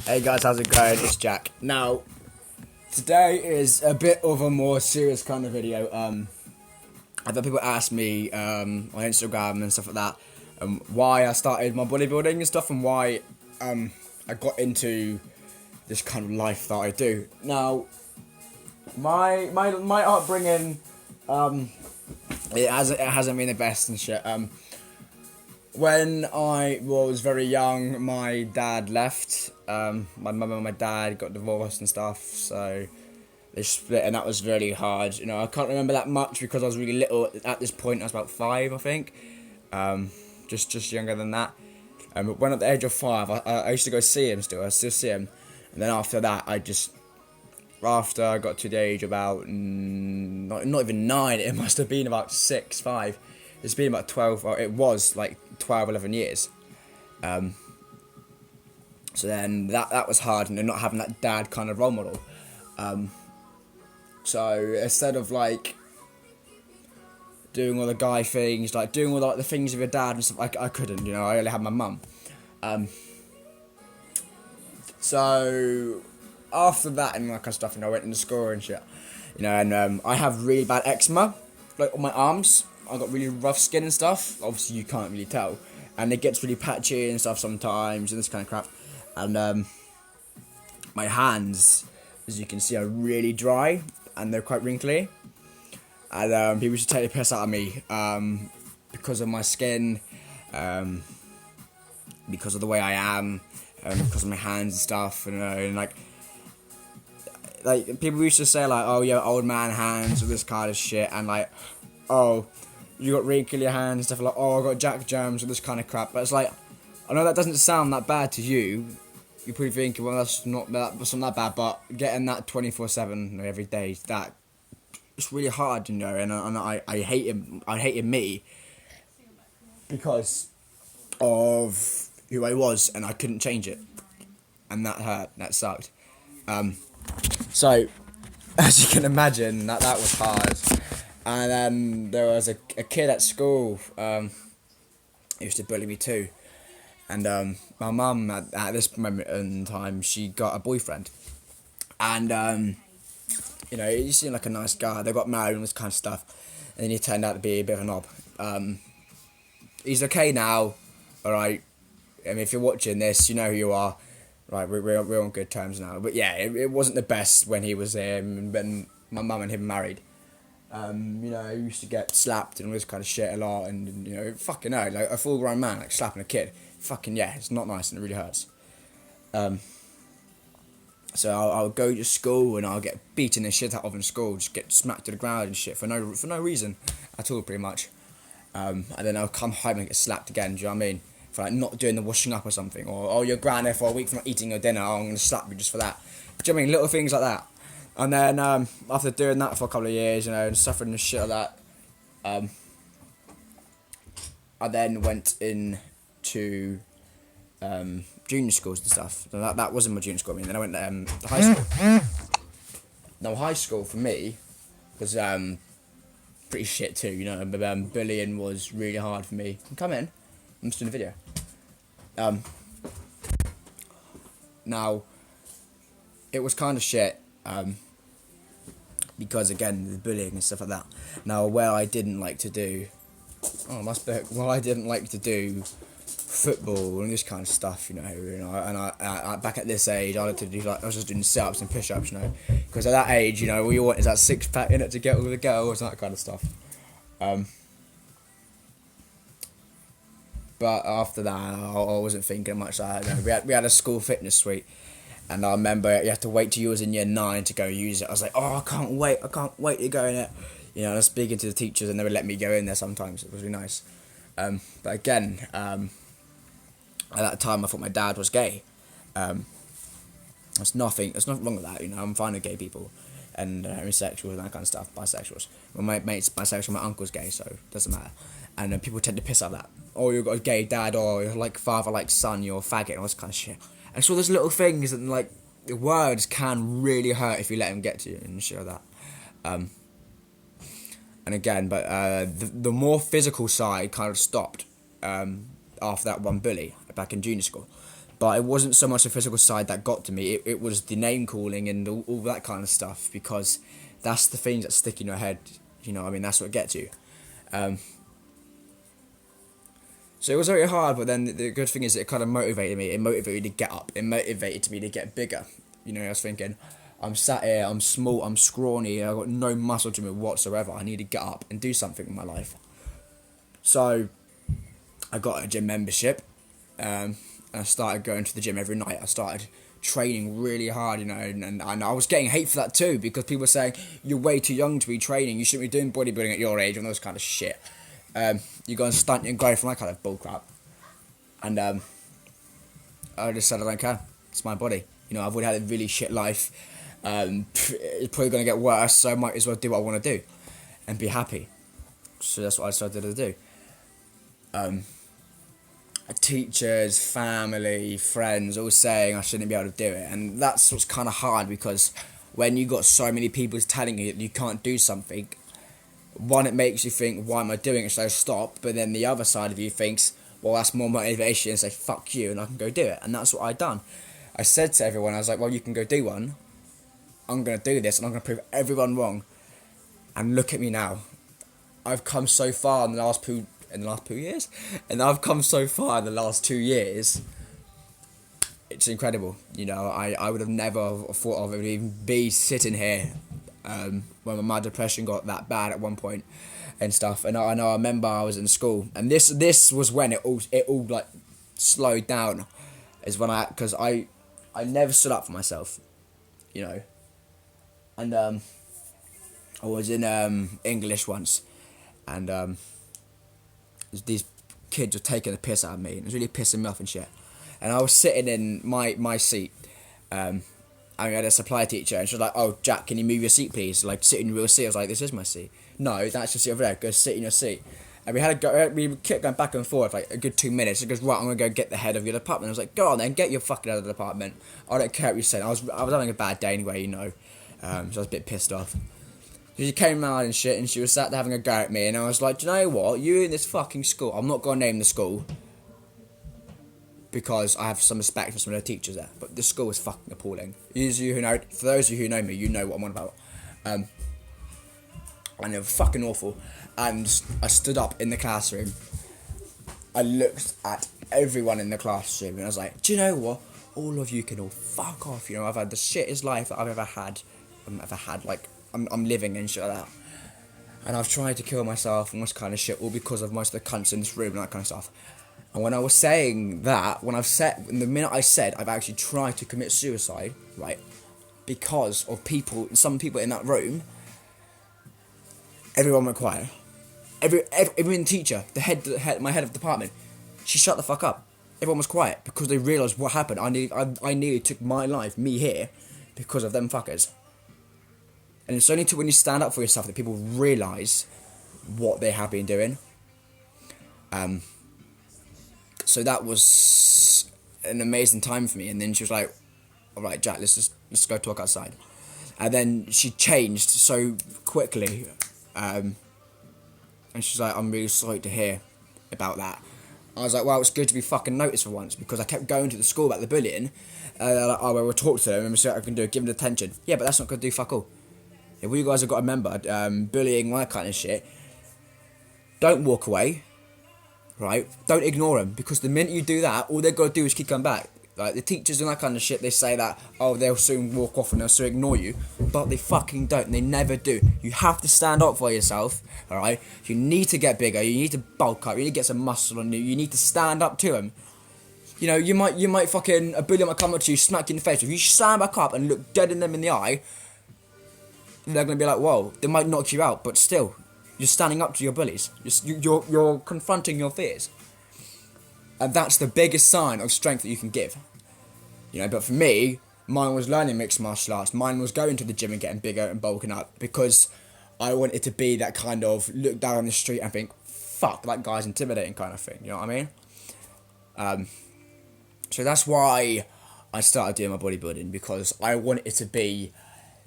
Hey guys, how's it going? It's Jack. Now, today is a bit of a more serious kind of video. I've had people ask me on Instagram and stuff like that why I started my bodybuilding and stuff, and why I got into this kind of life that I do. Now, my upbringing it hasn't been the best and shit. When I was very young, my dad left. My mum and my dad got divorced and stuff, so they split, and that was really hard. You know, I can't remember that much because I was really little at this point. I was about 5, I think, just younger than that. But when at the age of 5, I used to go see him still. I still see him, and then after that, after I got to the age about not even 9, it must have been about 6, 5. It's been about 12, or it was like 12, 11 years. So then that was hard, and not having that dad kind of role model. So instead of like doing all the guy things, like doing all like the things with your dad and stuff, I couldn't, you know, I only had my mum. So after that and that kind of stuff, you know, I went into school and shit, you know, and I have really bad eczema, like on my arms. I got really rough skin and stuff. Obviously, you can't really tell, and it gets really patchy and stuff sometimes, and this kind of crap. And my hands, as you can see, are really dry and they're quite wrinkly. And people should take the piss out of me because of my skin, because of the way I am, because of my hands and stuff, and like people used to say like, oh yeah, old man hands, or this kind of shit, and like, oh, you got wrinkly hands, stuff like, oh, I got jack germs, or this kind of crap. But it's like, I know that doesn't sound that bad to you. You're probably thinking, well, that's not that bad. But getting that 24/7, you know, every day, that it's really hard, you know. And I hate him. I hated me because of who I was, and I couldn't change it, and that hurt. That sucked. So as you can imagine, that was hard. And then there was a kid at school who used to bully me too. And my mum, at this moment in time, she got a boyfriend. And, you know, he seemed like a nice guy. They got married and this kind of stuff. And then he turned out to be a bit of a knob. He's okay now, alright. I mean, if you're watching this, you know who you are. Right, we're on good terms now. But yeah, it wasn't the best when he was when my mum and him married. You know, I used to get slapped and all this kind of shit a lot, and you know, fucking hell, like a full grown man, like slapping a kid, fucking yeah, it's not nice and it really hurts. So I'll go to school and I'll get beaten the shit out of in school, just get smacked to the ground and shit for no reason at all, pretty much. And then I'll come home and get slapped again. Do you know what I mean? For like not doing the washing up or something, or oh, you're grounded for a week for not eating your dinner. Oh, I'm gonna slap you just for that. Do you know what I mean? Little things like that. And then after doing that for a couple of years, you know, and suffering the shit of that, I then went into junior schools and stuff. So that wasn't my junior school. I mean, then I went to high school. Now, high school for me was pretty shit too. You know, but bullying was really hard for me. Come in, I'm just doing a video. Now, it was kind of shit. Because again, the bullying and stuff like that. Now, where I didn't like to do, I didn't like to do football and this kind of stuff, you know. And I back at this age, I like to do I was just doing sit-ups and push-ups, you know. Because at that age, you know, all you want is that six-pack in it to get all the girls, that kind of stuff. But after that, I wasn't thinking much like that. You know, we had a school fitness suite. And I remember you have to wait till you was in year 9 to go use it. I was like, oh, I can't wait to go in it. You know, and I was speaking to the teachers and they would let me go in there sometimes. It was really nice. But again, at that time I thought my dad was gay. There's nothing wrong with that, you know. I'm fine with gay people and homosexuals and that kind of stuff, bisexuals. Well, my mate's bisexual, my uncle's gay, so it doesn't matter. And people tend to piss out that. Oh, you've got a gay dad, or you're like father, like son, you're a faggot, and all this kind of shit. And so there's little things that, like, the words can really hurt if you let them get to you and shit like that. And again, but the more physical side kind of stopped after that one bully back in junior school. But it wasn't so much the physical side that got to me. It was the name calling and all that kind of stuff, because that's the things that stick in your head. You know what I mean? That's what gets you. So it was very hard, but then the good thing is it kind of motivated me. It motivated me to get up. It motivated me to get bigger. You know, I was thinking, I'm sat here, I'm small, I'm scrawny, I've got no muscle to me whatsoever. I need to get up and do something in my life. So I got a gym membership, and I started going to the gym every night. I started training really hard, you know, and I was getting hate for that too, because people were saying, you're way too young to be training, you shouldn't be doing bodybuilding at your age, and those kind of shit. You go and stunt and growth and that kind of bullcrap. And I just said I don't care. It's my body. You know, I've already had a really shit life. It's probably going to get worse, so I might as well do what I want to do and be happy. So that's what I decided to do. Teachers, family, friends all saying I shouldn't be able to do it, and that's what's kind of hard, because when you got so many people telling you that you can't do something, one, it makes you think, why am I doing it, so stop. But then the other side of you thinks, well, that's more motivation, and say fuck you and I can go do it. And that's what I done. I said to everyone, I was like, well, you can go do one, I'm going to do this, and I'm going to prove everyone wrong. And look at me now. I've come so far in the last 2 years, and I've come so far in the last 2 years. It's incredible. You know, I would have never thought of it would even be sitting here when my depression got that bad at one point and stuff. And I remember I was in school, and this was when it all like slowed down, is when because I never stood up for myself, you know. And I was in English once, and these kids were taking the piss out of me, and it was really pissing me off and shit. And I was sitting in my seat. I had a supply teacher, and she was like, "Oh, Jack, can you move your seat, please? Like, sit in your real seat." I was like, "This is my seat." "No, that's your seat over there. Go sit in your seat." And we kept going back and forth like a good 2 minutes. She goes, "Right, I'm gonna go get the head of your department." I was like, "Go on then, get your fucking head of the department. I don't care what you say." I was having a bad day anyway, you know. So I was a bit pissed off. She came around and shit, and she was sat there having a go at me, and I was like, "Do you know what? You in this fucking school. I'm not gonna name the school, because I have some respect for some of the teachers there, but the school is fucking appalling. For those of you who know me, you know what I'm on about. And they were fucking awful. And I stood up in the classroom. I looked at everyone in the classroom, and I was like, "Do you know what? All of you can all fuck off. You know, I've had the shittest life that I've ever had. Like, I'm living and shit like that. And I've tried to kill myself and this kind of shit, all because of most of the cunts in this room and that kind of stuff." And when I was saying that, the minute I said I've actually tried to commit suicide, right, because of some people in that room, everyone went quiet. Even teacher, my head of department, she shut the fuck up. Everyone was quiet because they realised what happened. I nearly took my life, me here, because of them fuckers. And it's only when you stand up for yourself that people realise what they have been doing. So that was an amazing time for me. And then she was like, "All right, Jack, let's go talk outside." And then she changed so quickly, and she's like, "I'm really sorry to hear about that." I was like, "Well, it's good to be fucking noticed for once," because I kept going to the school about the bullying. Like, "Oh, well, we'll talk to them and see what I can do, give them attention." Yeah, but that's not going to do fuck all. If you guys have got to remember, bullying, all that kind of shit, don't walk away. Right? Don't ignore them, because the minute you do that, all they've got to do is keep coming back. Like, the teachers and that kind of shit, they say that, oh, they'll soon walk off and they'll soon ignore you, but they fucking don't. They never do. You have to stand up for yourself, alright? You need to get bigger, you need to bulk up, you need to get some muscle on you, you need to stand up to them. You know, you might fucking, a bully might come up to you, smack you in the face. If you stand back up and look dead in them in the eye, they're going to be like, whoa, they might knock you out, but still, you're standing up to your bullies. You're confronting your fears. And that's the biggest sign of strength that you can give. You know, but for me, mine was learning mixed martial arts. Mine was going to the gym and getting bigger and bulking up, because I wanted to be that kind of look down on the street and think, fuck, that guy's intimidating kind of thing. You know what I mean? So that's why I started doing my bodybuilding, because I wanted it to be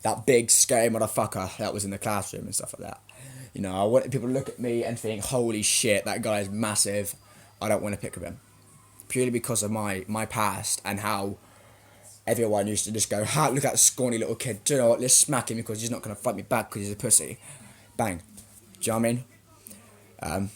that big, scary motherfucker that was in the classroom and stuff like that. You know, I wanted people to look at me and think, holy shit, that guy is massive. I don't want to pick with him. purely because of my past and how everyone used to just go, ha, look at that scrawny little kid. Do you know what? Let's smack him because he's not going to fight me back because he's a pussy. Bang. Do you know what I mean?